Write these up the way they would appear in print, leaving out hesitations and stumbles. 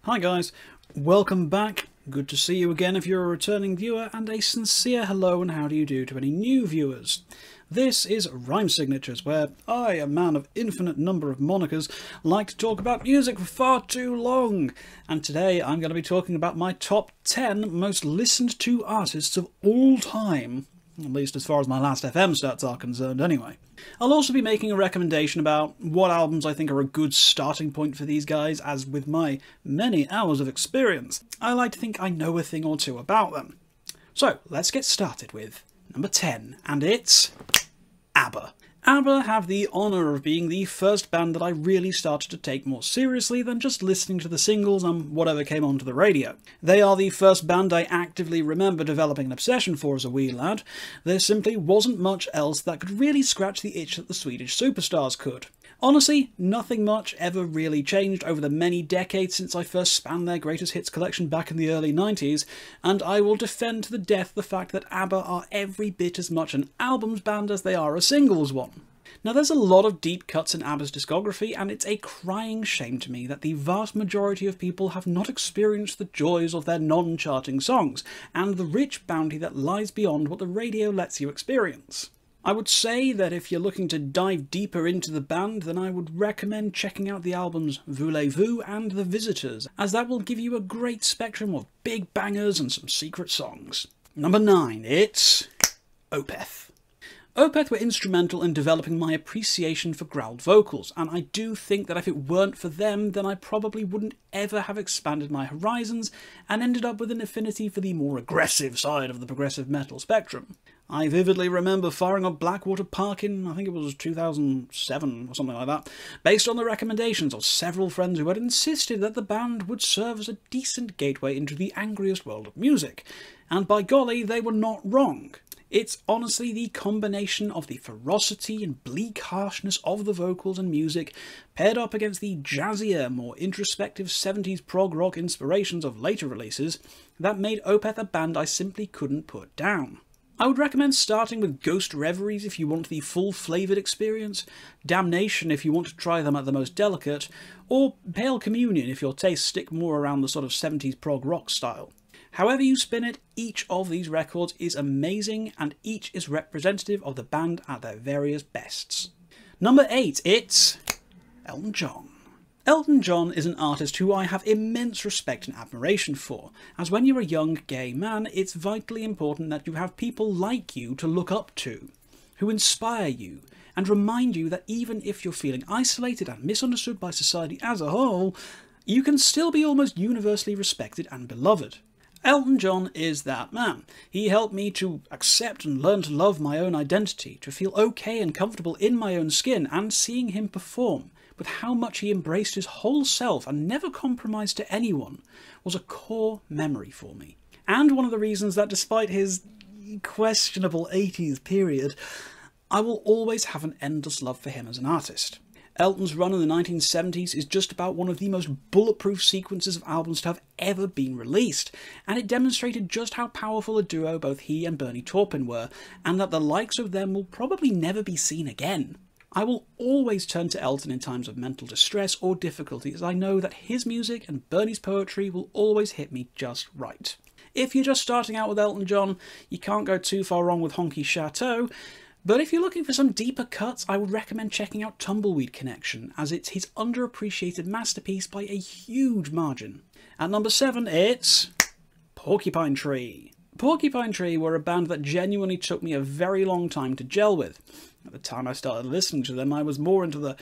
Hi guys, welcome back. Good to see you again if you're a returning viewer, and a sincere hello and how do you do to any new viewers. This is Rhyme Signatures, where I, a man of infinite number of monikers, like to talk about music for far too long. And today I'm going to be talking about my top 10 most listened to artists of all time. At least as far as my Last FM stats are concerned anyway. I'll also be making a recommendation about what albums I think are a good starting point for these guys, as with my many hours of experience, I like to think I know a thing or two about them. So let's get started with number 10, and it's ABBA. ABBA have the honour of being the first band that I really started to take more seriously than just listening to the singles and whatever came onto the radio. They are the first band I actively remember developing an obsession for as a wee lad. There simply wasn't much else that could really scratch the itch that the Swedish superstars could. Honestly, nothing much ever really changed over the many decades since I first spanned their greatest hits collection back in the early 90s, and I will defend to the death the fact that ABBA are every bit as much an albums band as they are a singles one. Now there's a lot of deep cuts in ABBA's discography, and it's a crying shame to me that the vast majority of people have not experienced the joys of their non-charting songs, and the rich bounty that lies beyond what the radio lets you experience. I would say that if you're looking to dive deeper into the band, then I would recommend checking out the albums Voulez-Vous and The Visitors, as that will give you a great spectrum of big bangers and some secret songs. Number 9, it's Opeth. Opeth were instrumental in developing my appreciation for growled vocals, and I do think that if it weren't for them, then I probably wouldn't ever have expanded my horizons and ended up with an affinity for the more aggressive side of the progressive metal spectrum. I vividly remember firing up Blackwater Park in, I think it was 2007 or something like that, based on the recommendations of several friends who had insisted that the band would serve as a decent gateway into the angriest world of music, and by golly, they were not wrong. It's honestly the combination of the ferocity and bleak harshness of the vocals and music, paired up against the jazzier, more introspective 70s prog rock inspirations of later releases, that made Opeth a band I simply couldn't put down. I would recommend starting with Ghost Reveries if you want the full-flavoured experience, Damnation if you want to try them at the most delicate, or Pale Communion if your tastes stick more around the sort of 70s prog rock style. However you spin it, each of these records is amazing, and each is representative of the band at their various bests. Number 8, it's Elton John. Elton John is an artist who I have immense respect and admiration for, as when you're a young gay man, it's vitally important that you have people like you to look up to, who inspire you, and remind you that even if you're feeling isolated and misunderstood by society as a whole, you can still be almost universally respected and beloved. Elton John is that man. He helped me to accept and learn to love my own identity, to feel okay and comfortable in my own skin, and seeing him perform, with how much he embraced his whole self and never compromised to anyone, was a core memory for me. And one of the reasons that despite his questionable 80s period, I will always have an endless love for him as an artist. Elton's run in the 1970s is just about one of the most bulletproof sequences of albums to have ever been released, and it demonstrated just how powerful a duo both he and Bernie Taupin were, and that the likes of them will probably never be seen again. I will always turn to Elton in times of mental distress or difficulty, as I know that his music and Bernie's poetry will always hit me just right. If you're just starting out with Elton John, you can't go too far wrong with Honky Chateau, but if you're looking for some deeper cuts, I would recommend checking out Tumbleweed Connection, as it's his underappreciated masterpiece by a huge margin. At number 7, it's Porcupine Tree. Porcupine Tree were a band that genuinely took me a very long time to gel with. At the time I started listening to them, I was more into the,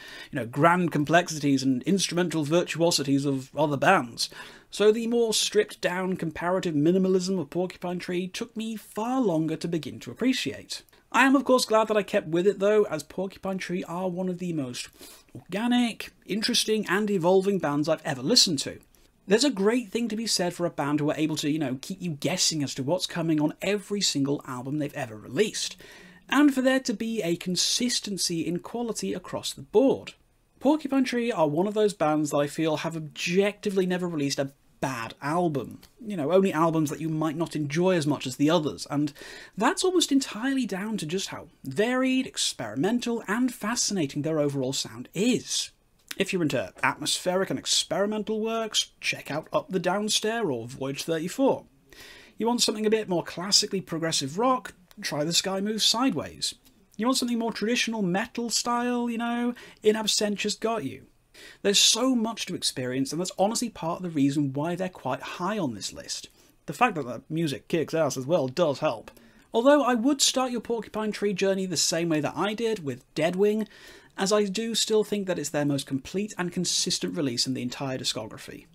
grand complexities and instrumental virtuosities of other bands. So the more stripped-down comparative minimalism of Porcupine Tree took me far longer to begin to appreciate. I am of course glad that I kept with it though, as Porcupine Tree are one of the most organic, interesting and evolving bands I've ever listened to. There's a great thing to be said for a band who are able to, keep you guessing as to what's coming on every single album they've ever released, and for there to be a consistency in quality across the board. Porcupine Tree are one of those bands that I feel have objectively never released a bad album. Only albums that you might not enjoy as much as the others, and that's almost entirely down to just how varied, experimental, and fascinating their overall sound is. If you're into atmospheric and experimental works, check out Up the Downstair or Voyage 34. You want something a bit more classically progressive rock, try The Sky Moves Sideways. You want something more traditional metal style, In Absentia's got you. There's so much to experience, and that's honestly part of the reason why they're quite high on this list. The fact that the music kicks ass as well does help. Although I would start your Porcupine Tree journey the same way that I did, with Deadwing, as I do still think that it's their most complete and consistent release in the entire discography.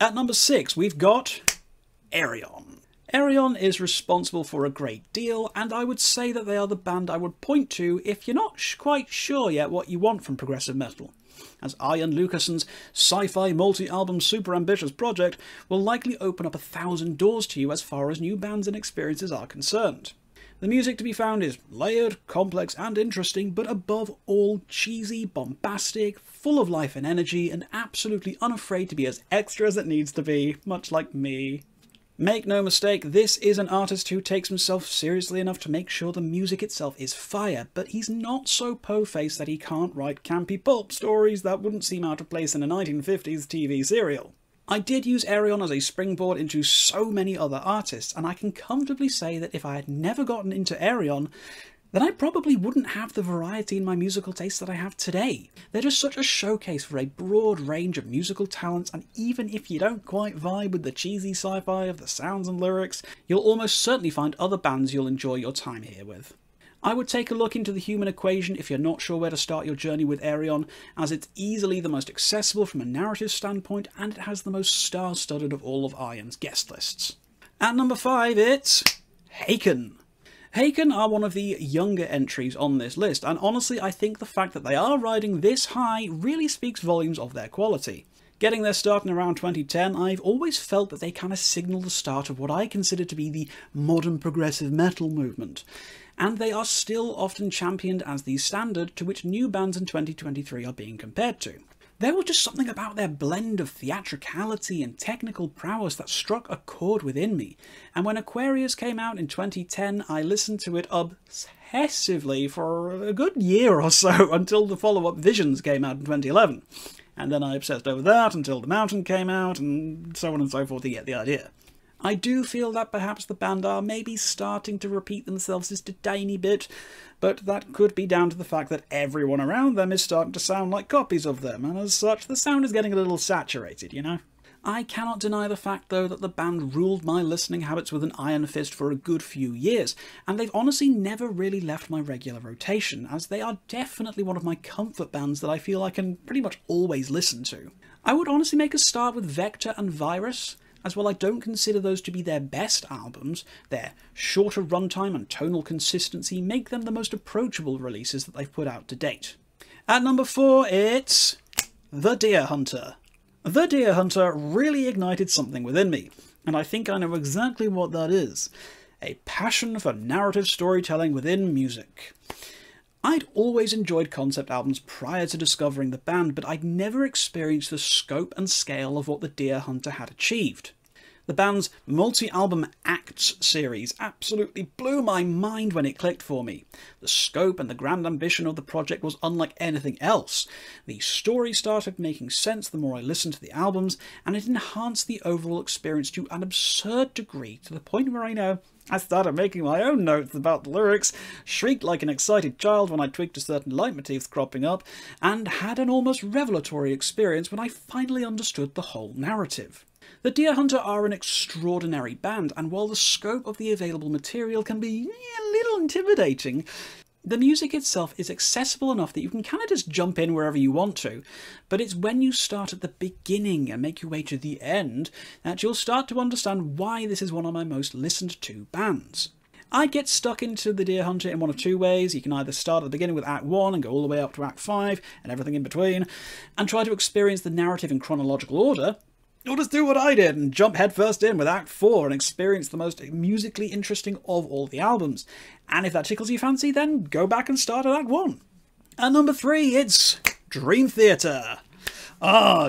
At number 6, we've got Ayreon. Ayreon is responsible for a great deal, and I would say that they are the band I would point to if you're not quite sure yet what you want from progressive metal, as Arjen Lucasson's sci-fi multi-album super ambitious project will likely open up 1,000 doors to you as far as new bands and experiences are concerned. The music to be found is layered, complex and interesting, but above all cheesy, bombastic, full of life and energy, and absolutely unafraid to be as extra as it needs to be, much like me. Make no mistake, this is an artist who takes himself seriously enough to make sure the music itself is fire, but he's not so po-faced that he can't write campy pulp stories that wouldn't seem out of place in a 1950s TV serial. I did use Ayreon as a springboard into so many other artists, and I can comfortably say that if I had never gotten into Ayreon, then I probably wouldn't have the variety in my musical taste that I have today. They're just such a showcase for a broad range of musical talents, and even if you don't quite vibe with the cheesy sci-fi of the sounds and lyrics, you'll almost certainly find other bands you'll enjoy your time here with. I would take a look into the Human Equation if you're not sure where to start your journey with Ayreon, as it's easily the most accessible from a narrative standpoint, and it has the most star-studded of all of Arjen's guest lists. At number 5, it's Haken. Haken are one of the younger entries on this list, and honestly I think the fact that they are riding this high really speaks volumes of their quality. Getting their start in around 2010, I've always felt that they kind of signal the start of what I consider to be the modern progressive metal movement, and they are still often championed as the standard to which new bands in 2023 are being compared to. There was just something about their blend of theatricality and technical prowess that struck a chord within me, and when Aquarius came out in 2010, I listened to it obsessively for a good year or so until the follow-up Visions came out in 2011. And then I obsessed over that until The Mountain came out, and so on and so forth, you get the idea. I do feel that perhaps the band are maybe starting to repeat themselves just a tiny bit, but that could be down to the fact that everyone around them is starting to sound like copies of them, and as such the sound is getting a little saturated, I cannot deny the fact, though, that the band ruled my listening habits with an iron fist for a good few years, and they've honestly never really left my regular rotation, as they are definitely one of my comfort bands that I feel I can pretty much always listen to. I would honestly make a start with Vector and Virus, as while I don't consider those to be their best albums, their shorter runtime and tonal consistency make them the most approachable releases that they've put out to date. At number 4, it's The Deerhunter. The Deerhunter really ignited something within me, and I think I know exactly what that is. A passion for narrative storytelling within music. I'd always enjoyed concept albums prior to discovering the band, but I'd never experienced the scope and scale of what the Deerhunter had achieved. The band's multi-album Acts series absolutely blew my mind when it clicked for me. The scope and the grand ambition of the project was unlike anything else. The story started making sense the more I listened to the albums, and it enhanced the overall experience to an absurd degree, to the point where I started making my own notes about the lyrics, shrieked like an excited child when I twigged to certain leitmotifs cropping up, and had an almost revelatory experience when I finally understood the whole narrative. The Deerhunter are an extraordinary band, and while the scope of the available material can be a little intimidating, the music itself is accessible enough that you can kind of just jump in wherever you want to, but it's when you start at the beginning and make your way to the end that you'll start to understand why this is one of my most listened to bands. I get stuck into the Deerhunter in one of two ways. You can either start at the beginning with Act 1 and go all the way up to Act 5 and everything in between, and try to experience the narrative in chronological order, or just do what I did and jump headfirst in with Act 4 and experience the most musically interesting of all the albums. And if that tickles your fancy, then go back and start at Act 1. At number 3, it's Dream Theater.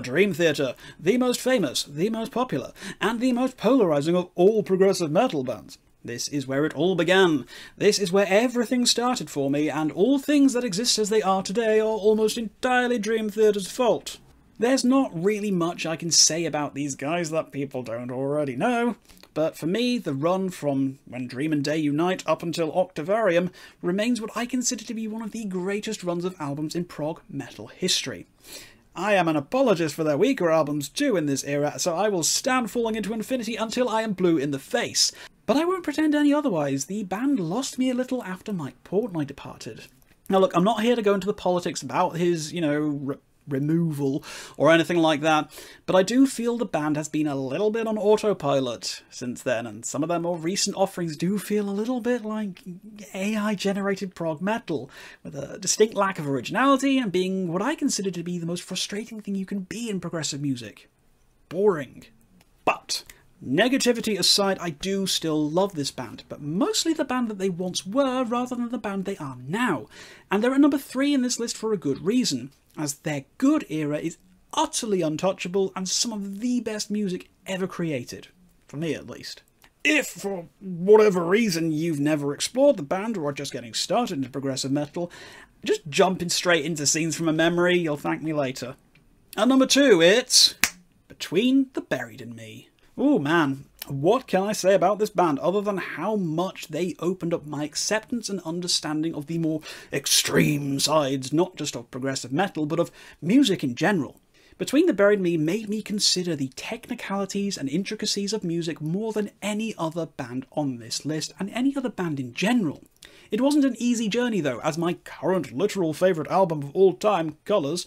Dream Theater, the most famous, the most popular, and the most polarising of all progressive metal bands. This is where it all began. This is where everything started for me, and all things that exist as they are today are almost entirely Dream Theater's fault. There's not really much I can say about these guys that people don't already know, but for me, the run from When Dream and Day Unite up until Octavarium remains what I consider to be one of the greatest runs of albums in prog metal history. I am an apologist for their weaker albums too in this era, so I will stand Falling into Infinity until I am blue in the face. But I won't pretend any otherwise. The band lost me a little after Mike Portnoy departed. Now look, I'm not here to go into the politics about his, removal or anything like that, but I do feel the band has been a little bit on autopilot since then, and some of their more recent offerings do feel a little bit like AI-generated prog metal, with a distinct lack of originality and being what I consider to be the most frustrating thing you can be in progressive music. Boring. But negativity aside, I do still love this band, but mostly the band that they once were rather than the band they are now. And they're at number 3 in this list for a good reason, as their good era is utterly untouchable and some of the best music ever created. For me, at least. If, for whatever reason, you've never explored the band or are just getting started into progressive metal, just jumping straight into Scenes from a Memory, you'll thank me later. At number 2, it's Between the Buried and Me. Oh man, what can I say about this band other than how much they opened up my acceptance and understanding of the more extreme sides, not just of progressive metal, but of music in general. Between the Buried and Me made me consider the technicalities and intricacies of music more than any other band on this list, and any other band in general. It wasn't an easy journey though, as my current literal favourite album of all time, Colours,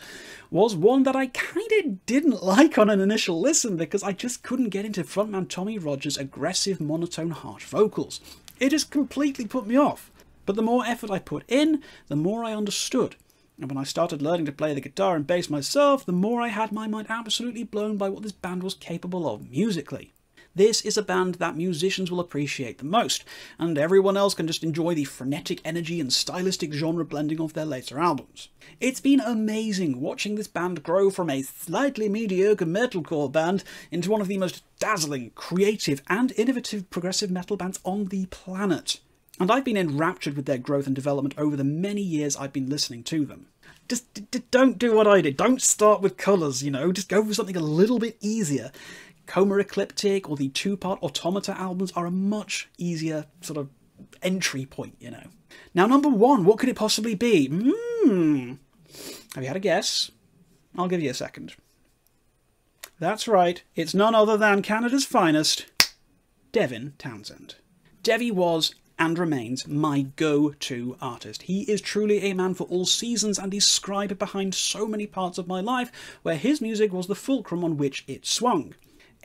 was one that I kinda didn't like on an initial listen because I just couldn't get into frontman Tommy Rogers' aggressive, monotone, harsh vocals. It just completely put me off. But the more effort I put in, the more I understood. And when I started learning to play the guitar and bass myself, the more I had my mind absolutely blown by what this band was capable of musically. This is a band that musicians will appreciate the most, and everyone else can just enjoy the frenetic energy and stylistic genre blending of their later albums. It's been amazing watching this band grow from a slightly mediocre metalcore band into one of the most dazzling, creative and innovative progressive metal bands on the planet. And I've been enraptured with their growth and development over the many years I've been listening to them. Just don't do what I did. Don't start with Colours, just go for something a little bit easier. Coma Ecliptic or the 2-part Automata albums are a much easier sort of entry point, Now, number 1, what could it possibly be? Have you had a guess? I'll give you a second. That's right, it's none other than Canada's finest, Devin Townsend. Devi was and remains my go-to artist. He is truly a man for all seasons and is scribe behind so many parts of my life where his music was the fulcrum on which it swung.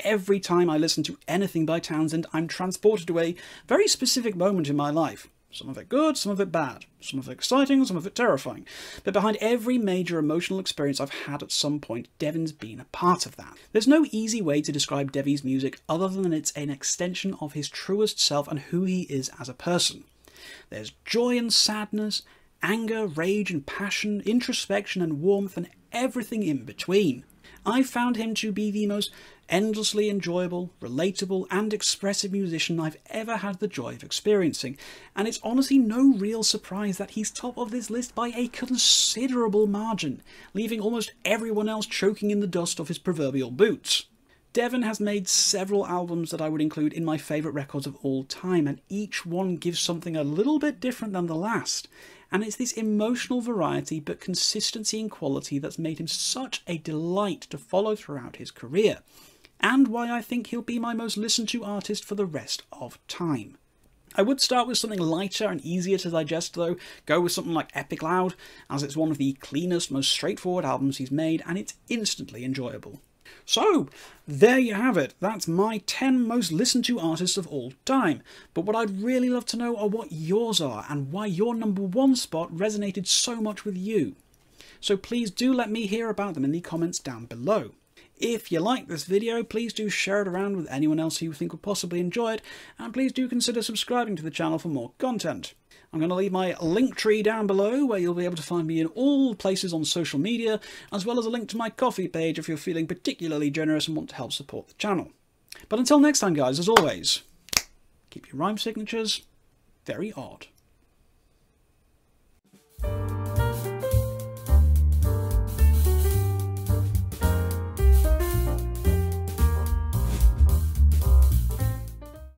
Every time I listen to anything by Townsend, I'm transported to a very specific moment in my life. Some of it good, some of it bad, some of it exciting, some of it terrifying. But behind every major emotional experience I've had at some point, Devin's been a part of that. There's no easy way to describe Devi's music other than it's an extension of his truest self and who he is as a person. There's joy and sadness, anger, rage and passion, introspection and warmth, and everything in between. I found him to be the most endlessly enjoyable, relatable and expressive musician I've ever had the joy of experiencing, and it's honestly no real surprise that he's top of this list by a considerable margin, leaving almost everyone else choking in the dust of his proverbial boots. Devin has made several albums that I would include in my favourite records of all time, and each one gives something a little bit different than the last. And it's this emotional variety but consistency in quality that's made him such a delight to follow throughout his career, and why I think he'll be my most listened to artist for the rest of time. I would start with something lighter and easier to digest though, go with something like Epic Loud, as it's one of the cleanest, most straightforward albums he's made, and it's instantly enjoyable. So, there you have it. That's my 10 most listened to artists of all time. But what I'd really love to know are what yours are, and why your number 1 spot resonated so much with you. So please do let me hear about them in the comments down below. If you like this video, please do share it around with anyone else who you think would possibly enjoy it, and please do consider subscribing to the channel for more content. I'm going to leave my link tree down below where you'll be able to find me in all places on social media, as well as a link to my Ko-fi page if you're feeling particularly generous and want to help support the channel. But until next time guys, as always, Keep your rhyme signatures very odd.